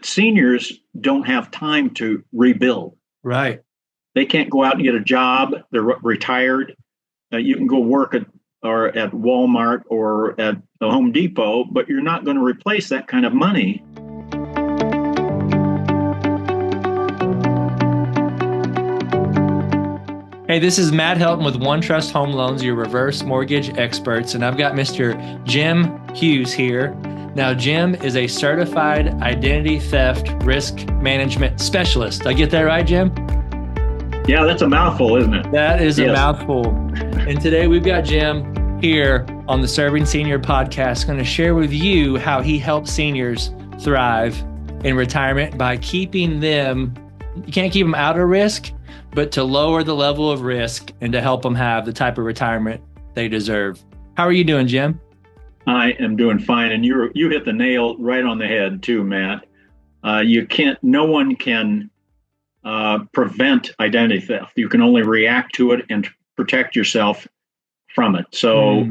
seniors don't have time to rebuild. Right. They can't go out and get a job. They're retired. You can go work at Walmart or at the Home Depot, but you're not going to replace that kind of money. Hey, this is Matt Helton with OneTrust Home Loans, your reverse mortgage experts, and I've got Mr. Jim Hughes here. Now, Jim is a certified identity theft risk management specialist. Did I get that right, Jim? Yeah, that's a mouthful, isn't it? That is a mouthful. And today we've got Jim here on the Serving Senior podcast, going to share with you how he helps seniors thrive in retirement by keeping them, you can't keep them out of risk, but to lower the level of risk and to help them have the type of retirement they deserve. How are you doing, Jim? I am doing fine. And you hit the nail right on the head too, Matt. No one can prevent identity theft. You can only react to it and protect yourself from it. So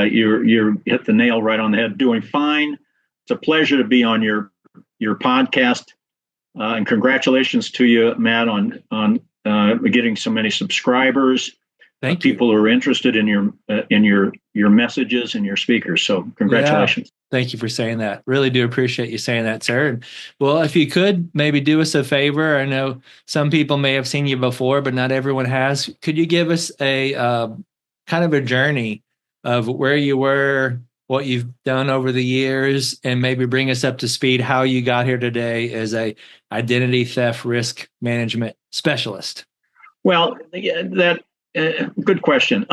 you hit the nail right on the head. Doing fine. It's a pleasure to be on your podcast, and congratulations to you, Matt, on getting so many subscribers. Thank you. People who are interested in your messages and your speakers. So congratulations. Yeah. Thank you for saying that. Really do appreciate you saying that, sir. And well, if you could maybe do us a favor, I know some people may have seen you before, but not everyone has. Could you give us a kind of a journey of where you were, what you've done over the years, and maybe bring us up to speed how you got here today as a identity theft risk management specialist? Well, good question.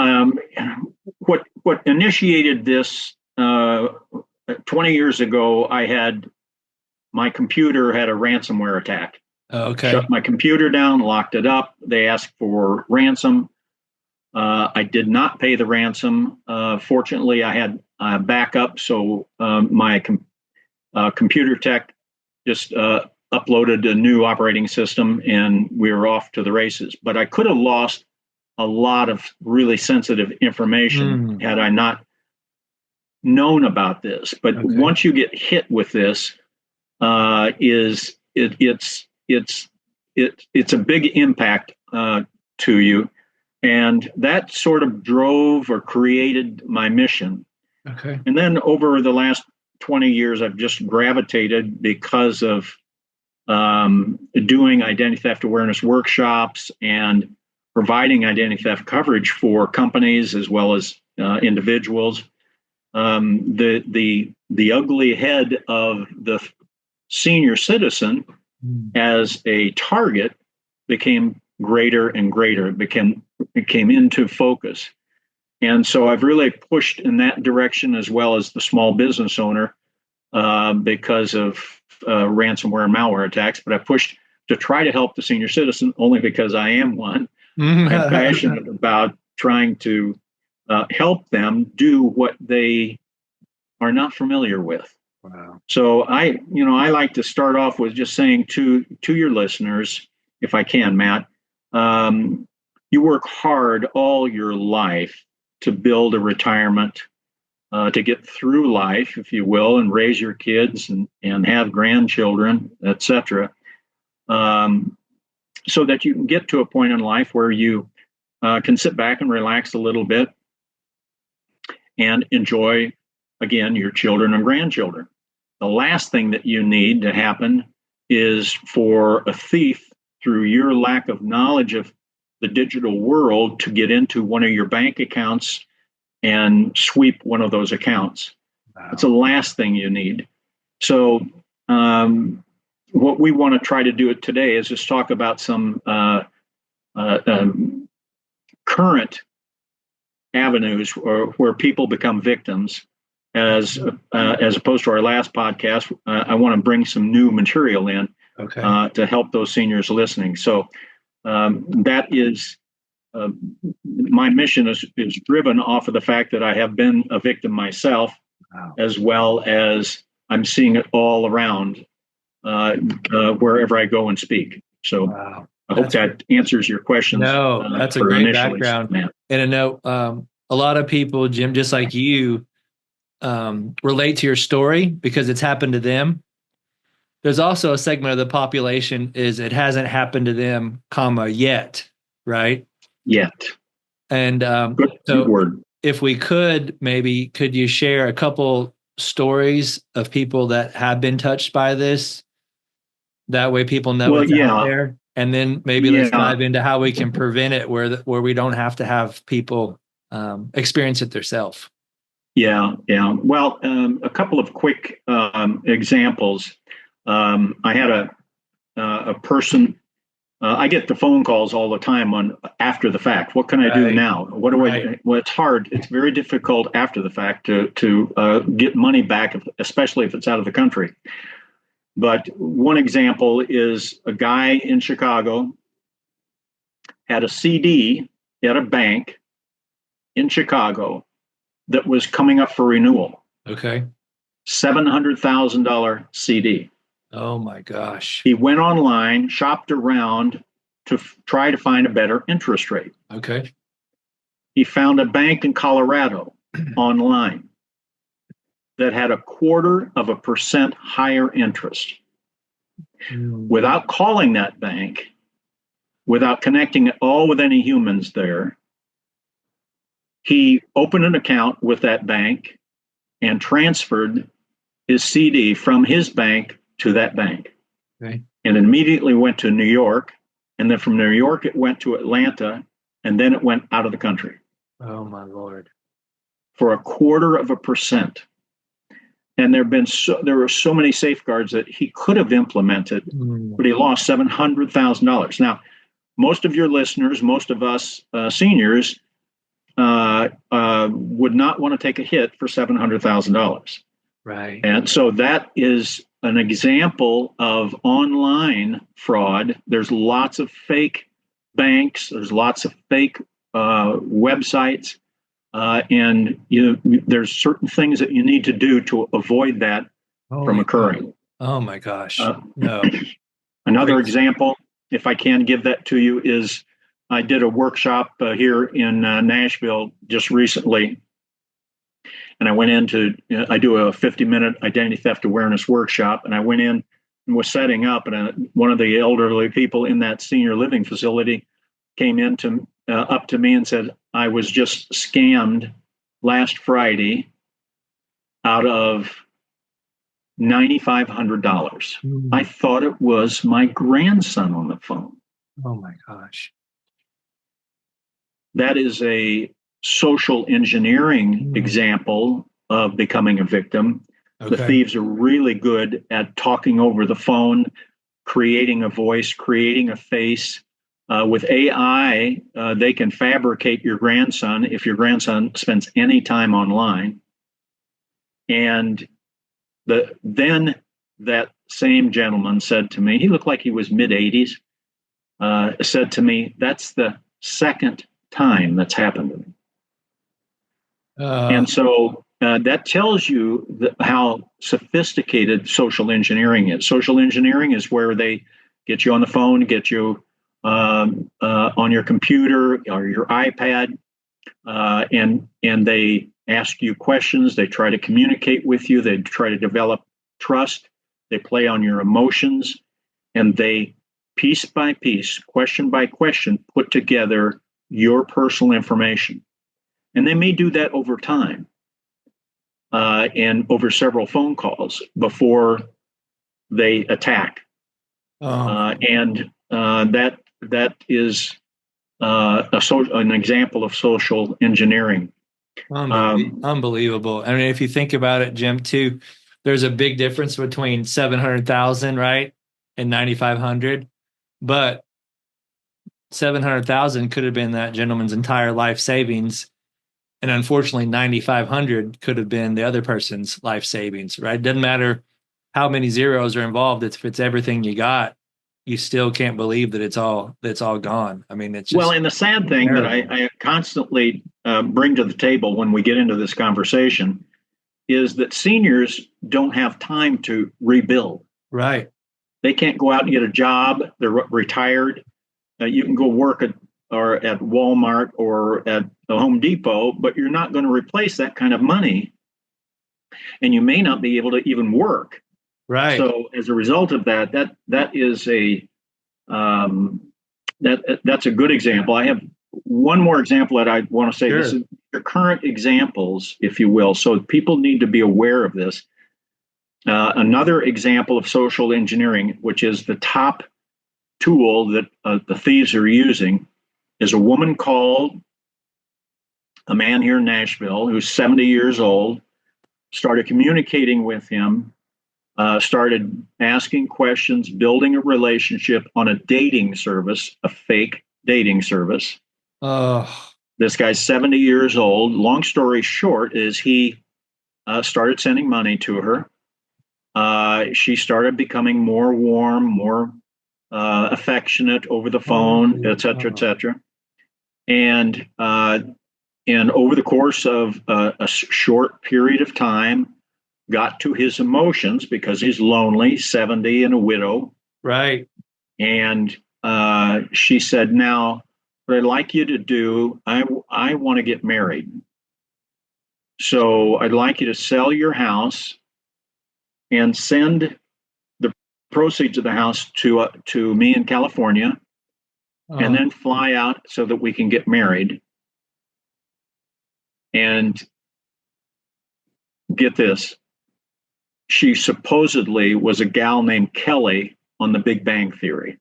What initiated this 20 years ago? My computer had a ransomware attack. Okay. Shut my computer down, locked it up. They asked for ransom. I did not pay the ransom. Fortunately, I had backup, so my computer tech just uploaded a new operating system, and we were off to the races. But I could have lost a lot of really sensitive information had I not known about this. But once you get hit with this, it's a big impact to you, and that sort of drove or created my mission. Okay. And then over the last 20 years, I've just gravitated because of doing identity theft awareness workshops and providing identity theft coverage for companies as well as individuals. The ugly head of the senior citizen as a target became greater and greater. It came into focus. And so I've really pushed in that direction as well as the small business owner because of ransomware and malware attacks. But I pushed to try to help the senior citizen only because I am one. I'm passionate about trying to help them do what they are not familiar with. Wow. So I like to start off with just saying to your listeners, if I can, Matt, you work hard all your life to build a retirement, to get through life, if you will, and raise your kids and have grandchildren, etc. So that you can get to a point in life where you can sit back and relax a little bit and enjoy, again, your children and grandchildren. The last thing that you need to happen is for a thief, through your lack of knowledge of the digital world, to get into one of your bank accounts and sweep one of those accounts. Wow. That's the last thing you need. So what we want to try to do today is just talk about some current avenues where people become victims. As opposed to our last podcast, I want to bring some new material in to help those seniors listening. So that is my mission is driven off of the fact that I have been a victim myself, as well as I'm seeing it all around wherever I go and speak. So I hope that answers your questions. No, that's a great background. Matt. And I know a lot of people, Jim, just like you, relate to your story because it's happened to them. there's also a segment of the population is it hasn't happened to them, comma, yet, right? Yet. And Good so word. if we could, maybe could you share a couple stories of people that have been touched by this? That way people know Well, it's out yeah, there. And then maybe let's yeah, dive into how we can prevent it where we don't have to have people experience it themselves. yeah. Well, a couple of quick examples. I had a person. I get the phone calls all the time on after the fact. What can I do Right. now? What do Right. I? Well, it's hard. It's very difficult after the fact to get money back, especially if it's out of the country. But one example is a guy in Chicago had a CD at a bank in Chicago that was coming up for renewal. Okay. $700,000 CD. Oh my gosh. He went online, shopped around to try to find a better interest rate. Okay. He found a bank in Colorado online that had 0.25% higher interest. Without calling that bank, without connecting at all with any humans there, he opened an account with that bank and transferred his CD from his bank to that bank. Okay. And immediately went to New York. And then from New York, it went to Atlanta. And then it went out of the country. Oh my Lord. For 0.25%. And there were so many safeguards that he could have implemented, but he lost $700,000. Now, most of your listeners, most of us seniors, would not want to take a hit for $700,000. Right. And so that is an example of online fraud. There's lots of fake banks. There's lots of fake websites. And there's certain things that you need to do to avoid that from occurring. God. Oh my gosh. No. Another example, if I can give that to you, is I did a workshop here in Nashville just recently. And I went I do a 50-minute identity theft awareness workshop. And I went in and was setting up. And one of the elderly people in that senior living facility came up to me and said, I was just scammed last Friday out of $9,500. I thought it was my grandson on the phone. Oh my gosh. That is a social engineering example of becoming a victim. Okay. The thieves are really good at talking over the phone, creating a voice, creating a face. With AI, they can fabricate your grandson if your grandson spends any time online. And then that same gentleman said to me, he looked like he was mid-80s, said to me, that's the second time that's happened to me. And so that tells you how sophisticated social engineering is. Social engineering is where they get you on the phone, get you on your computer or your iPad, and they ask you questions. They try to communicate with you. They try to develop trust. They play on your emotions, and they, piece by piece, question by question, put together your personal information. And they may do that over time and over several phone calls before they attack. And that is an example of social engineering. Unbelievable. I mean, if you think about it, Jim, too, there's a big difference between 700,000, right, and 9,500. But 700,000 could have been that gentleman's entire life savings. And unfortunately, 9,500 could have been the other person's life savings, right? It doesn't matter how many zeros are involved. If it's everything you got, you still can't believe that it's all gone. I mean, it's just well, and the sad thing terrible. That I constantly bring to the table when we get into this conversation is that seniors don't have time to rebuild. Right. They can't go out and get a job. They're retired. You can go work at Walmart or at the Home Depot, but you're not going to replace that kind of money. And you may not be able to even work Right. So as a result of that, that is a um, that's a good example. I have one more example that I want to say. This Sure. is your current examples, if you will. So people need to be aware of this. Another example of social engineering, which is the top tool that the thieves are using, is a woman called a man here in Nashville who's 70 years old, started communicating with him, started asking questions, building a relationship on a dating service, a fake dating service. Oh, This guy's 70 years old. Long story short is he started sending money to her. She started becoming more warm, more affectionate over the phone, et cetera, et oh, cetera. And over the course of a short period of time, got to his emotions because he's lonely, 70 and a widow. right. And she said, "Now, what I'd like you to do, I want to get married. So I'd like you to sell your house and send the proceeds of the house to me in California, and Oh, then fly out so that we can get married." And get this, she supposedly was a gal named Kelly on the Big Bang Theory,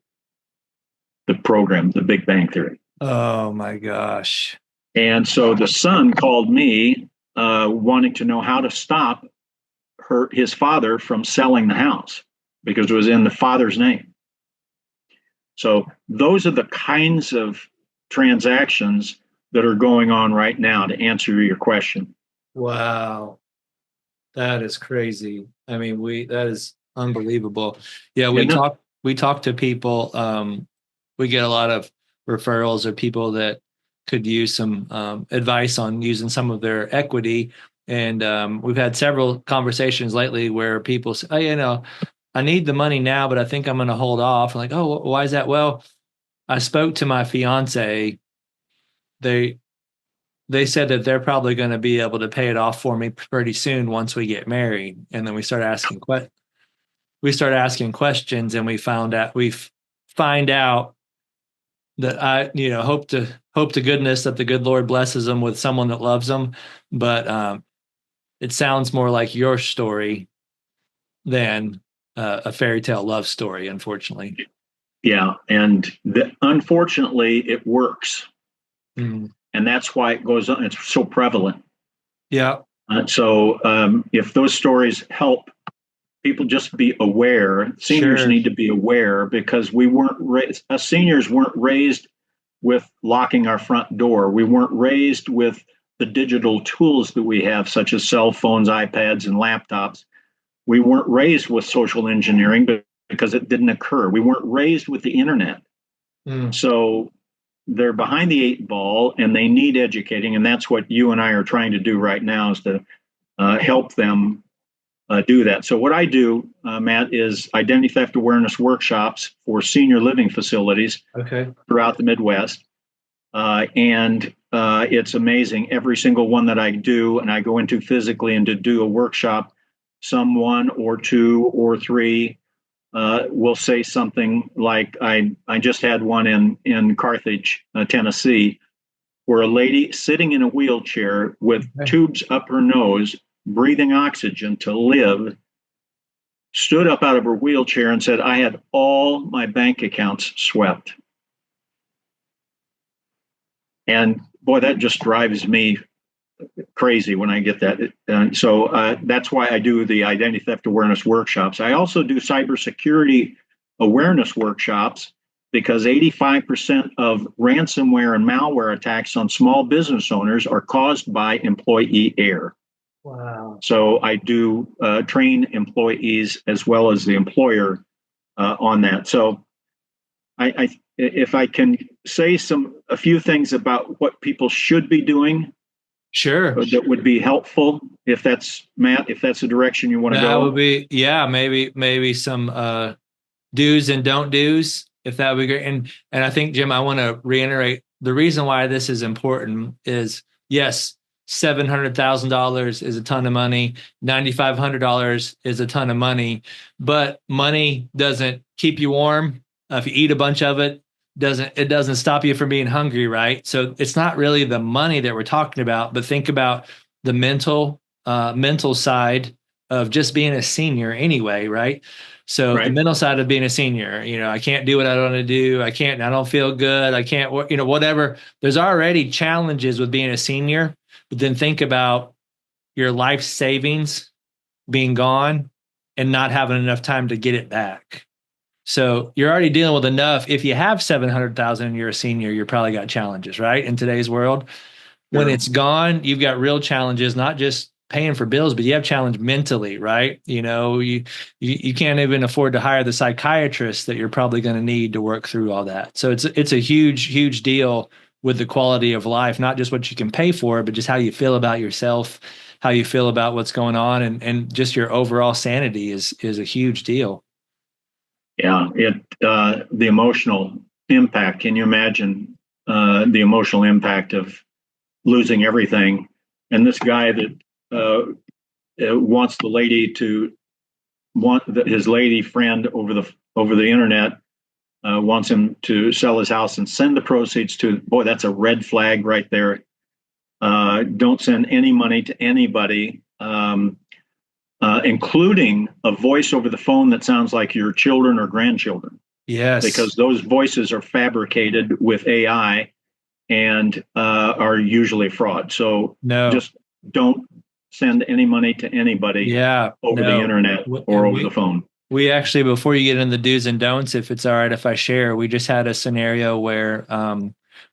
the program, the Big Bang Theory. oh my gosh. And so the son called me, wanting to know how to stop his father from selling the house because it was in the father's name. So those are the kinds of transactions that are going on right now, to answer your question. Wow. That is crazy. I mean, that is unbelievable. Yeah, Yeah, no, we talk to people. We get a lot of referrals of people that could use some advice on using some of their equity. And we've had several conversations lately where people say, "Oh, I need the money now, but I think I'm going to hold off." I'm like, "Oh, why is that?" Well, I spoke to my fiance. They they said that they're probably going to be able to pay it off for me pretty soon once we get married. And then we start asking questions, and find out that hope to goodness that the good Lord blesses them with someone that loves them. But it sounds more like your story than a fairy tale love story, unfortunately. yeah, and unfortunately, it works, Mm. and that's why it goes on. It's so prevalent. Yeah, If those stories help people just be aware, seniors sure. need to be aware because we weren't raised, us seniors weren't raised with locking our front door. We weren't raised with the digital tools that we have, such as cell phones, iPads, and laptops. We weren't raised with social engineering because it didn't occur. We weren't raised with the internet. Mm. So they're behind the eight ball and they need educating. And that's what you and I are trying to do right now, is to help them do that. So what I do, Matt, is identity theft awareness workshops for senior living facilities Okay. throughout the Midwest. And it's amazing. Every single one that I do and I go into physically and to do a workshop, someone or two or three will say something like, I just had one in Carthage, Tennessee, where a lady sitting in a wheelchair with Okay. tubes up her nose, breathing oxygen to live, stood up out of her wheelchair and said, "I had all my bank accounts swept." And boy, that just drives me crazy when I get that. That's why I do the identity theft awareness workshops. I also do cybersecurity awareness workshops because 85% of ransomware and malware attacks on small business owners are caused by employee error. Wow. So I do train employees as well as the employer on that. So if I can say a few things about what people should be doing Sure. that would be helpful, if that's Matt, if that's the direction you want to That would go. be, yeah, maybe some do's and don't do's, if that would be great. And I think, Jim, I want to reiterate the reason why this is important is, yes, $700,000 is a ton of money. $9,500 is a ton of money, but money doesn't keep you warm. If you eat a bunch of it, doesn't stop you from being hungry, right? So it's not really the money that we're talking about, but think about the mental side of just being a senior anyway, right? So the Right. mental side of being a senior, I can't do what I want to do. I don't feel good. I can't, whatever. There's already challenges with being a senior, but then think about your life savings being gone and not having enough time to get it back. So you're already dealing with enough. If you have 700,000 and you're a senior, you're probably got challenges, right? In today's world, when Sure. it's gone, you've got real challenges, not just paying for bills, but you have challenge mentally, right? You can't even afford to hire the psychiatrist that you're probably going to need to work through all that. So it's a huge deal with the quality of life, not just what you can pay for, but just how you feel about yourself, how you feel about what's going on, and just your overall sanity is a huge deal. Yeah. The emotional impact. Can you imagine the emotional impact of losing everything? And this guy that wants the lady to his lady friend over the internet wants him to sell his house and send the proceeds to, boy, that's a red flag right there. Don't send any money to anybody, including a voice over the phone that sounds like your children or grandchildren, because Yes. those voices are fabricated with AI and are usually fraud. So No. just don't send any money to anybody Yeah. over the No. internet or And over the phone. we actually, before you get in the do's and don'ts, if it's all right if I share, we just had a scenario where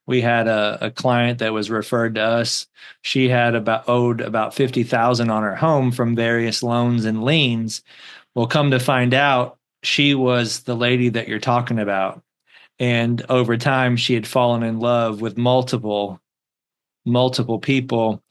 we had a client that was referred to us. She had owed about 50,000 on her home from various loans and liens. Well, come to find out, she was the lady that you're talking about. And over time, she had fallen in love with multiple people,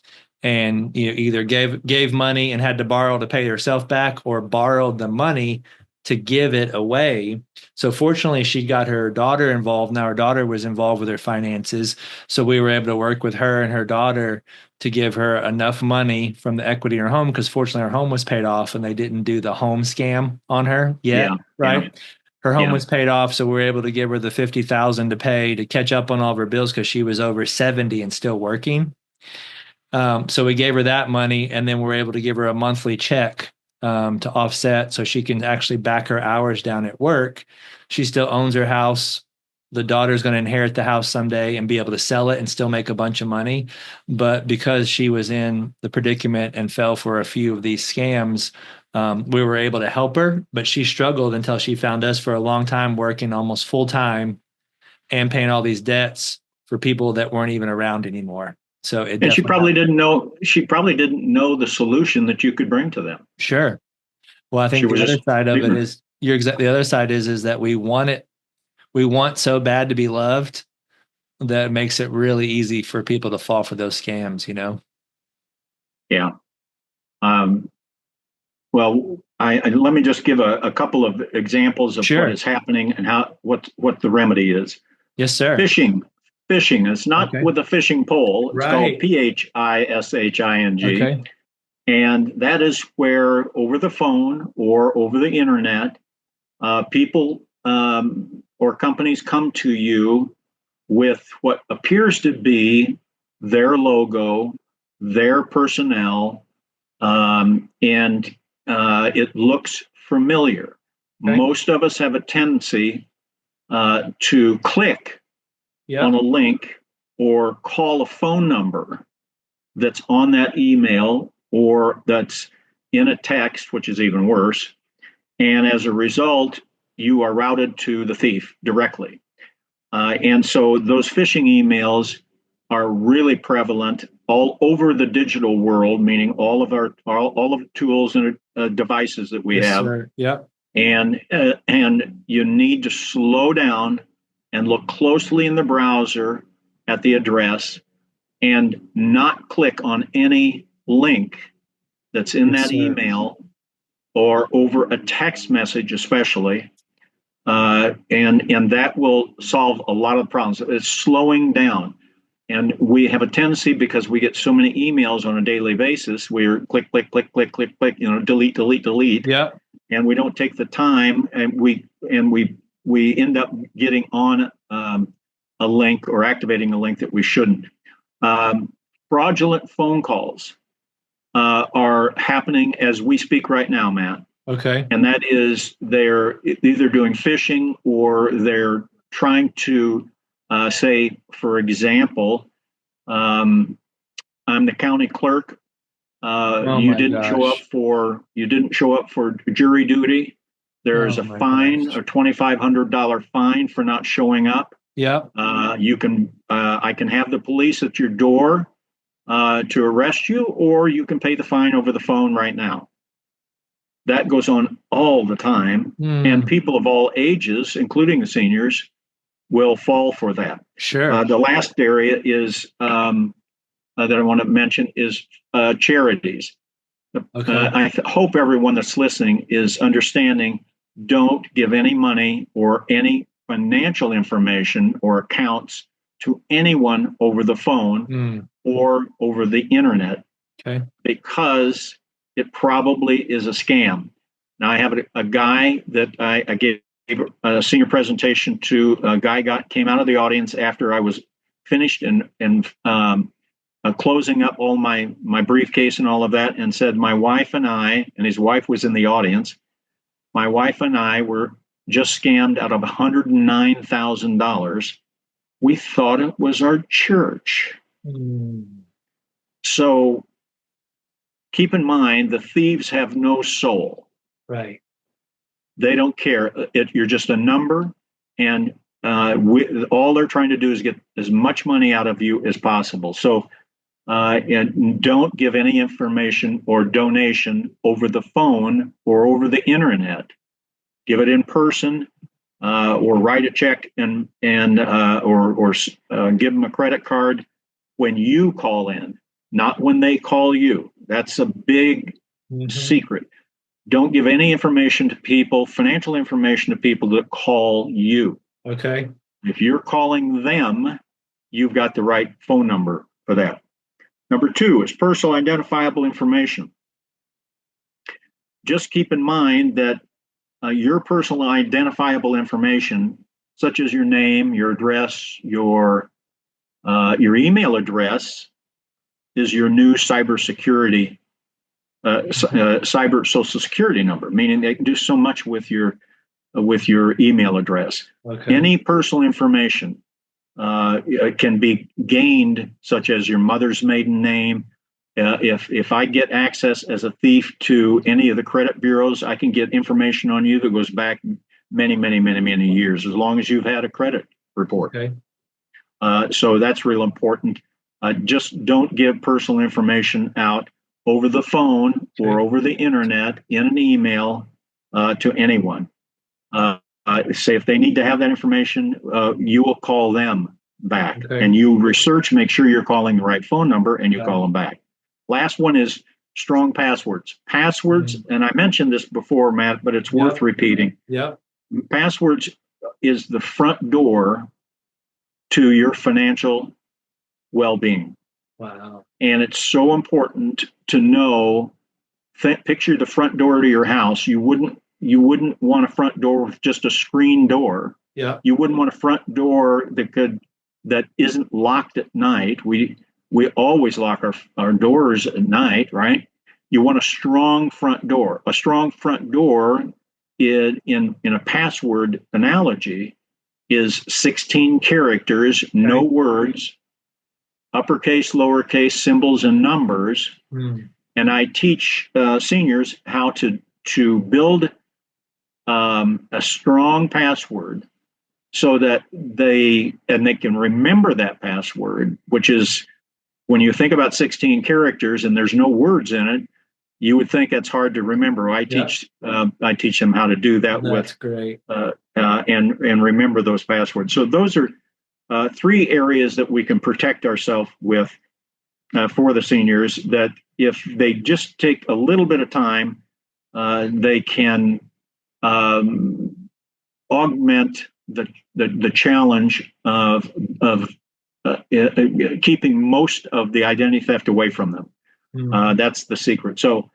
and either gave money and had to borrow to pay herself back, or borrowed the money to give it away. So fortunately, she got her daughter involved. Now her daughter was involved with her finances, so we were able to work with her and her daughter to give her enough money from the equity in her home, because fortunately her home was paid off and they didn't do the home scam on her Yeah, yet, yeah, right? Her home yeah. was paid off, so we were able to give her the 50,000 to pay to catch up on all of her bills, because she was over 70 and still working. So we gave her that money, and then we're able to give her a monthly check to offset, so she can actually back her hours down at work. She still owns her house. The daughter's going to inherit the house someday and be able to sell it and still make a bunch of money. But because she was in the predicament and fell for a few of these scams, we were able to help her. But she struggled until she found us for a long time, working almost full time and paying all these debts for people that weren't even around anymore. So it And definitely helped. she probably didn't know the solution that you could bring to them. Sure. Well, I She think was the other just side of it ignorant. is the other side is that we want it. We want so bad to be loved that makes it really easy for people to fall for those scams. Yeah. Um, well, let me just give a couple of examples of what Sure. is happening and what the remedy is. Yes, sir. Phishing. Phishing is not Okay. with a fishing pole. It's called Right. phishing. Okay. And that is where over the phone or over the internet, people or companies come to you with what appears to be their logo, their personnel, and it looks familiar. Okay. Most of us have a tendency to click Yeah. on a link or call a phone number that's on that email or that's in a text, which is even worse. And as a result, you are routed to the thief directly. And so those phishing emails are really prevalent all over the digital world, meaning all of the tools and devices that we Yes, have. sir. Yep. And you need to slow down and look closely in the browser at the address and not click on any link that's in Yes, that sir. email or over a text message, especially. And that will solve a lot of problems. It's slowing down. And we have a tendency, because we get so many emails on a daily basis, we're click, click, click, click, click, click, delete, delete, delete. Yeah. And we don't take the time, and we end up getting on a link or activating a link that we shouldn't. Fraudulent phone calls are happening as we speak right now, Matt. Okay. And that is, they're either doing phishing, or they're trying to say, for example, I'm the county clerk. You didn't show up for jury duty. There's a fine, a $2,500 fine for not showing up. Yeah. I can have the police at your door to arrest you, or you can pay the fine over the phone right now. That goes on all the time, and people of all ages, including the seniors, will fall for that. Sure. The last area is that I want to mention is charities. Okay. I hope everyone that's listening is understanding. Don't give any money or any financial information or accounts to anyone over the phone or over the internet, because it probably is a scam. Now, I have a guy that I gave a senior presentation to. A guy came out of the audience after I was finished and closing up all my briefcase and all of that, and said, my wife and I, and his wife was in the audience, my wife and I were just scammed out of $109,000. We thought it was our church. So keep in mind, the thieves have no soul. Right. They don't care. You're just a number, and all they're trying to do is get as much money out of you as possible. So and don't give any information or donation over the phone or over the internet. Give it in person, or write a check or give them a credit card when you call in, not when they call you. That's a big secret. Don't give any information to people, financial information to people that call you. Okay. If you're calling them, you've got the right phone number for that. Number 2 is personal identifiable information. Just keep in mind that your personal identifiable information, such as your name, your address, your email address, is your new cybersecurity, cyber social security number. Meaning they can do so much with your email address. Okay. Any personal information can be gained, such as your mother's maiden name. If I get access as a thief to any of the credit bureaus, I can get information on you that goes back many, many, many, many years, as long as you've had a credit report. Okay. So that's real important. Just don't give personal information out over the phone or over the internet in an email to anyone. Say if they need to have that information, you will call them back, and you research, make sure you're calling the right phone number, and you call them back. Last one is strong passwords. Passwords, and I mentioned this before, Matt, but it's worth repeating. Yeah. Passwords is the front door to your financial well-being. Wow. And it's so important to know. Picture the front door to your house. You wouldn't want a front door with just a screen door. Yeah. You wouldn't want a front door that isn't locked at night. We always lock our doors at night, right? You want a strong front door. A strong front door in a password analogy is 16 characters, no words, uppercase, lowercase, symbols, and numbers. And I teach seniors how to build a strong password so that they can remember that password, which is, when you think about 16 characters and there's no words in it, you would think that's hard to remember. I teach them how to do that. That's great. And remember those passwords. So those are 3 areas that we can protect ourselves with for the seniors, that if they just take a little bit of time, they can augment the challenge of keeping most of the identity theft away from them. That's the secret. So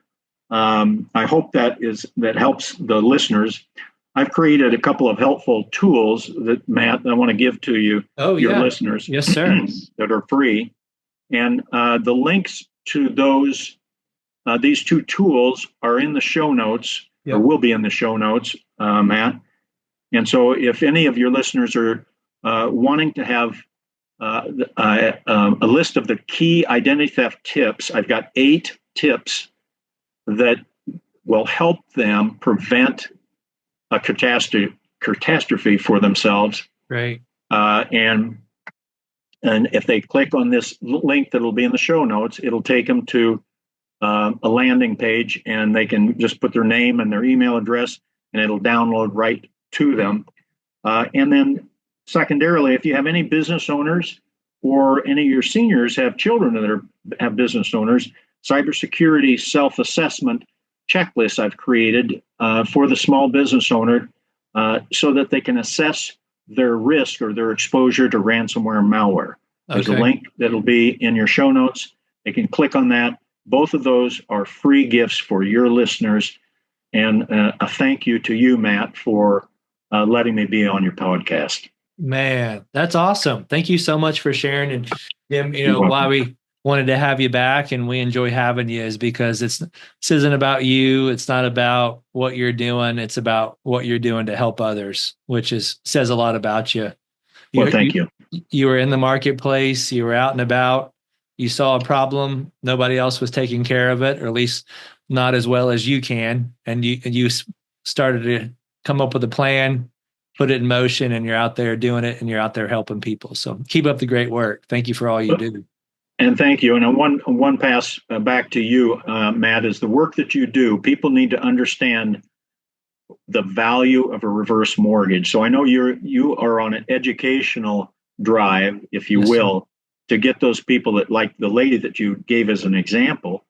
I hope that helps the listeners. I've created a couple of helpful tools that, Matt, I want to give to you, your listeners. Yes, sir. That are free. And the links to these two tools are in the show notes, or will be in the show notes, Matt. And so if any of your listeners are wanting to have a list of the key identity theft tips, I've got 8 tips that will help them prevent a catastrophe for themselves. Right. And if they click on this link that'll be in the show notes, it'll take them to a landing page, and they can just put their name and their email address, and it'll download right to them. And then secondarily, if you have any business owners or any of your seniors have children that have business owners, cybersecurity self-assessment checklists I've created for the small business owner so that they can assess their risk or their exposure to ransomware and malware. There's a link that'll be in your show notes. They can click on that. Both of those are free gifts for your listeners. And a thank you to you, Matt, for letting me be on your podcast. Man, that's awesome. Thank you so much for sharing. And Jim, why we wanted to have you back and we enjoy having you is because this isn't about you. It's not about what you're doing. It's about what you're doing to help others, which says a lot about you. Well, thank you. You were in the marketplace. You were out and about. You saw a problem. Nobody else was taking care of it, or at least not as well as you can. And you started to come up with a plan, put it in motion, and you're out there doing it, and you're out there helping people. So keep up the great work. Thank you for all you do. And thank you. And one pass back to you, Matt, is the work that you do. People need to understand the value of a reverse mortgage. So I know you are on an educational drive, if you will, to get those people that, like the lady that you gave as an example,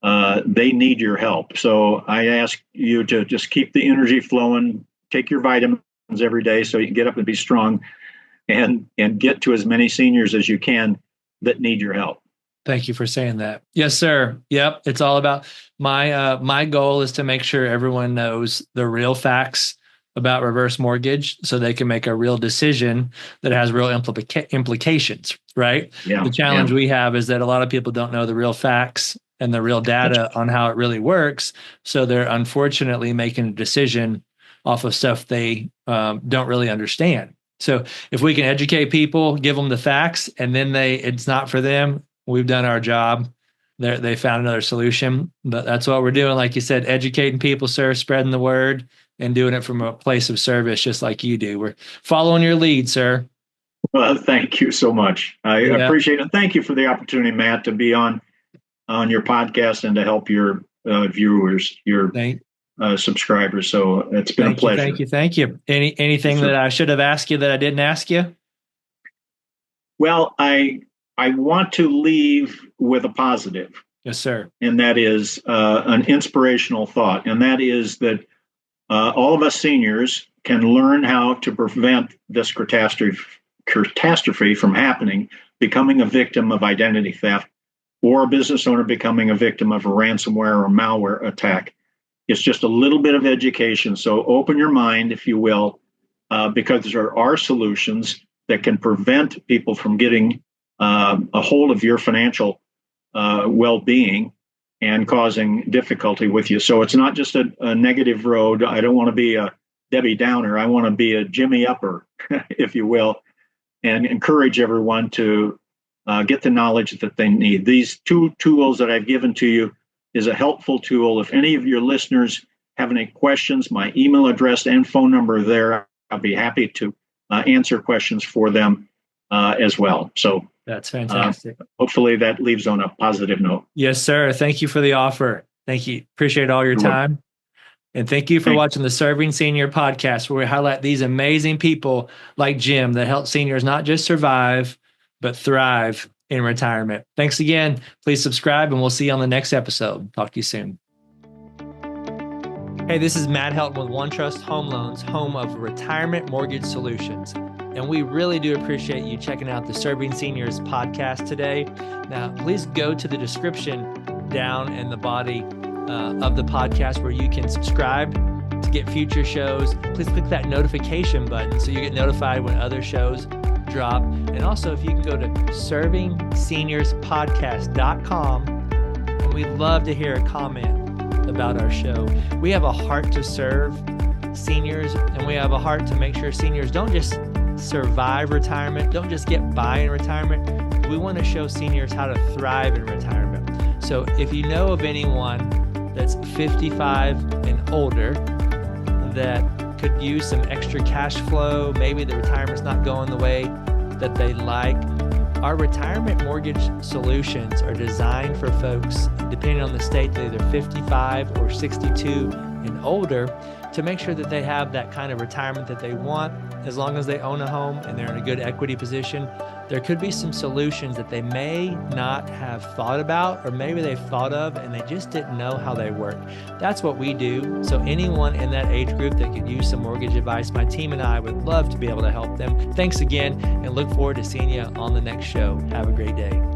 they need your help. So I ask you to just keep the energy flowing, take your vitamins every day so you can get up and be strong, and get to as many seniors as you can that need your help. Thank you for saying that. Yes, sir. Yep. It's all about my goal is to make sure everyone knows the real facts about reverse mortgage so they can make a real decision that has real implications, right? Yeah. The challenge we have is that a lot of people don't know the real facts and the real data on how it really works. So they're unfortunately making a decision off of stuff they don't really understand. So if we can educate people, give them the facts, and then it's not for them, we've done our job. They found another solution. But that's what we're doing. Like you said, educating people, sir, spreading the word, and doing it from a place of service, just like you do. We're following your lead, sir. Well, thank you so much. I appreciate it. Thank you for the opportunity, Matt, to be on your podcast and to help your viewers, your subscribers. So it's been a pleasure. Thank you. Anything that I should have asked you that I didn't ask you? Well, I want to leave with a positive. Yes, sir. And that is an inspirational thought. And that is that all of us seniors can learn how to prevent this catastrophe from happening, becoming a victim of identity theft, or a business owner becoming a victim of a ransomware or malware attack. It's just a little bit of education. So open your mind, if you will, because there are solutions that can prevent people from getting a hold of your financial well-being and causing difficulty with you. So it's not just a negative road. I don't want to be a Debbie Downer. I want to be a Jimmy Upper, if you will, and encourage everyone to get the knowledge that they need. These 2 tools that I've given to you is a helpful tool. If any of your listeners have any questions, my email address and phone number are there. I'll be happy to answer questions for them as well. So that's fantastic. Hopefully that leaves on a positive note. Yes, sir. Thank you for the offer. Thank you. Appreciate all your time. And thank you for watching the Serving Senior podcast, where we highlight these amazing people like Jim that help seniors not just survive, but thrive in retirement. Thanks again. Please subscribe, and we'll see you on the next episode. Talk to you soon. Hey, this is Matt Helton with OneTrust Home Loans, home of retirement mortgage solutions. And we really do appreciate you checking out the Serving Seniors podcast today. Now, please go to the description down in the body of the podcast where you can subscribe to get future shows. Please click that notification button so you get notified when other shows drop. And also, if you can go to servingseniourspodcast.com, and we'd love to hear a comment about our show. We have a heart to serve seniors, and we have a heart to make sure seniors don't just survive retirement, don't just get by in retirement. We want to show seniors how to thrive in retirement. So if you know of anyone that's 55 and older that could use some extra cash flow, maybe the retirement's not going the way that they like, our retirement mortgage solutions are designed for folks, depending on the state, that either 55 or 62 and older, to make sure that they have that kind of retirement that they want. As long as they own a home and they're in a good equity position, there could be some solutions that they may not have thought about, or maybe they've thought of and they just didn't know how they work. That's what we do. So anyone in that age group that could use some mortgage advice, my team and I would love to be able to help them. Thanks again, and look forward to seeing you on the next show. Have a great day.